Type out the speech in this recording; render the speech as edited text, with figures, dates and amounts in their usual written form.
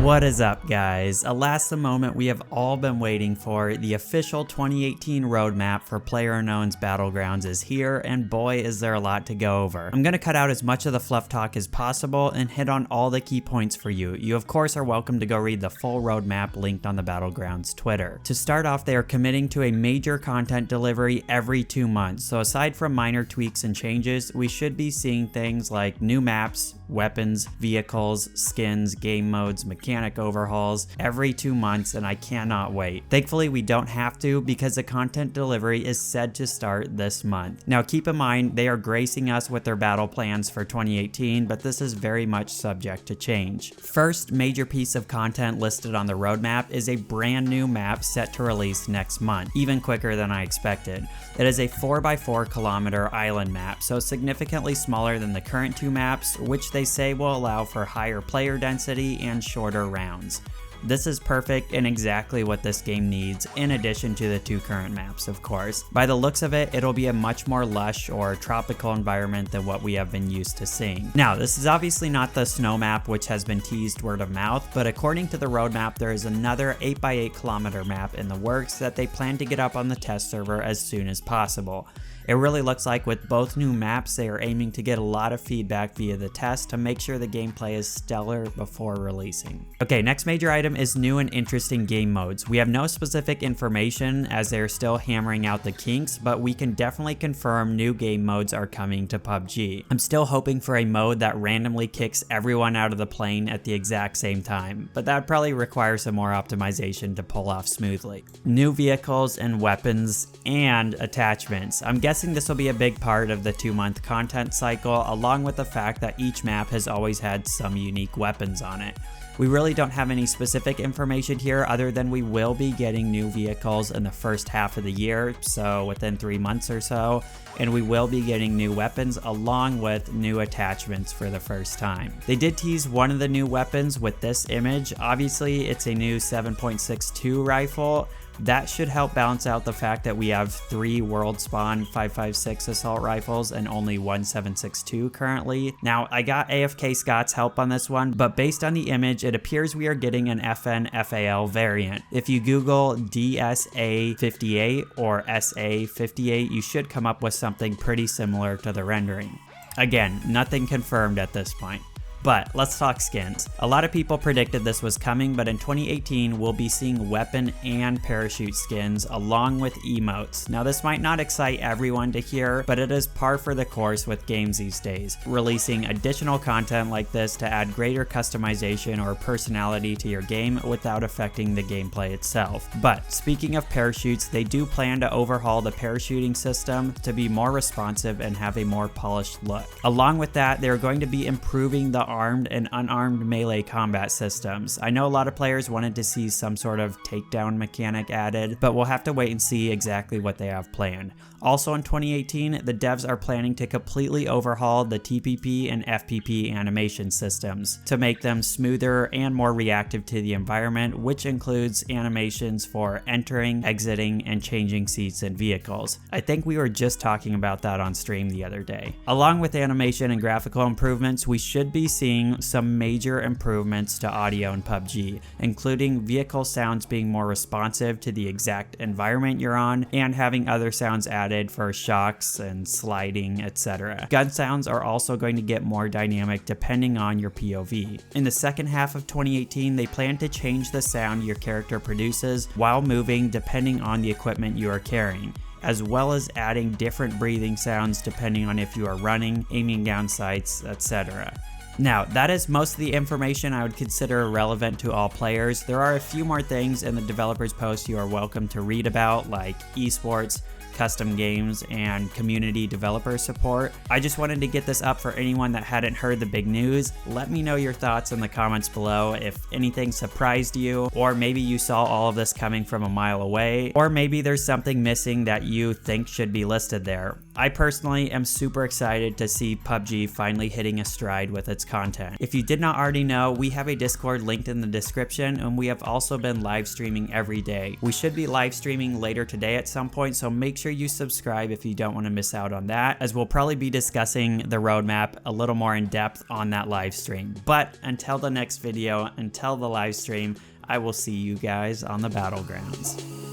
What is up, guys? Alas, the moment we have all been waiting for, the official 2018 roadmap for PlayerUnknown's Battlegrounds is here, and boy is there a lot to go over. I'm gonna cut out as much of the fluff talk as possible and hit on all the key points for you. You of course are welcome to go read the full roadmap linked on the Battlegrounds Twitter. To start off, they are committing to a major content delivery every 2 months, so aside from minor tweaks and changes, we should be seeing things like new maps, weapons, vehicles, skins, game modes, mechanic overhauls every 2 months, and I cannot wait. Thankfully, we don't have to because the content delivery is said to start this month. Now keep in mind, they are gracing us with their battle plans for 2018, but this is very much subject to change. First major piece of content listed on the roadmap is a brand new map set to release next month, even quicker than I expected. It is a 4x4 kilometer island map, so significantly smaller than the current two maps, which they say will allow for higher player density and shorter rounds. This is perfect and exactly what this game needs, in addition to the two current maps, of course. By the looks of it, it'll be a much more lush or tropical environment than what we have been used to seeing. Now, this is obviously not the snow map, which has been teased word of mouth, but according to the roadmap, there is another 8x8 kilometer map in the works that they plan to get up on the test server as soon as possible. It really looks like with both new maps, they are aiming to get a lot of feedback via the test to make sure the gameplay is stellar before releasing. Okay, next major item is new and interesting game modes. We have no specific information as they're still hammering out the kinks, but we can definitely confirm new game modes are coming to PUBG. I'm still hoping for a mode that randomly kicks everyone out of the plane at the exact same time, but that would probably require some more optimization to pull off smoothly. New vehicles and weapons and attachments. I'm guessing this will be a big part of the 2-month content cycle, along with the fact that each map has always had some unique weapons on it. We really don't have any specific information here other than we will be getting new vehicles in the first half of the year, so within 3 months or so, and we will be getting new weapons along with new attachments for the first time. They did tease one of the new weapons with this image. Obviously, it's a new 7.62 rifle. That should help balance out the fact that we have 3 world spawn 5.56 assault rifles and only one 7.62 currently. Now, I got S.K.W.A.D's help on this one, but based on the image, it appears we are getting an FN-FAL variant. If you Google DSA58 or SA58, you should come up with something pretty similar to the rendering. Again, nothing confirmed at this point. But let's talk skins. A lot of people predicted this was coming, but in 2018, we'll be seeing weapon and parachute skins along with emotes. Now, this might not excite everyone to hear, but it is par for the course with games these days. Releasing additional content like this to add greater customization or personality to your game without affecting the gameplay itself. But speaking of parachutes, they do plan to overhaul the parachuting system to be more responsive and have a more polished look. Along with that, they're going to be improving the armed and unarmed melee combat systems. I know a lot of players wanted to see some sort of takedown mechanic added, but we'll have to wait and see exactly what they have planned. Also in 2018, the devs are planning to completely overhaul the TPP and FPP animation systems to make them smoother and more reactive to the environment, which includes animations for entering, exiting, and changing seats in vehicles. I think we were just talking about that on stream the other day. Along with animation and graphical improvements, we should be seeing some major improvements to audio in PUBG, including vehicle sounds being more responsive to the exact environment you're on and having other sounds added for shocks and sliding, etc. Gun sounds are also going to get more dynamic depending on your POV. In the second half of 2018, they plan to change the sound your character produces while moving depending on the equipment you are carrying, as well as adding different breathing sounds depending on if you are running, aiming down sights, etc. Now, that is most of the information I would consider relevant to all players. There are a few more things in the developer's post you are welcome to read about, like esports, custom games, and community developer support. I just wanted to get this up for anyone that hadn't heard the big news. Let me know your thoughts in the comments below if anything surprised you, or maybe you saw all of this coming from a mile away, or maybe there's something missing that you think should be listed there. I personally am super excited to see PUBG finally hitting a stride with its content. If you did not already know, we have a Discord linked in the description, and we have also been live streaming every day. We should be live streaming later today at some point, so make sure you subscribe if you don't want to miss out on that, as we'll probably be discussing the roadmap a little more in depth on that live stream. But until the next video, until the live stream, I will see you guys on the Battlegrounds.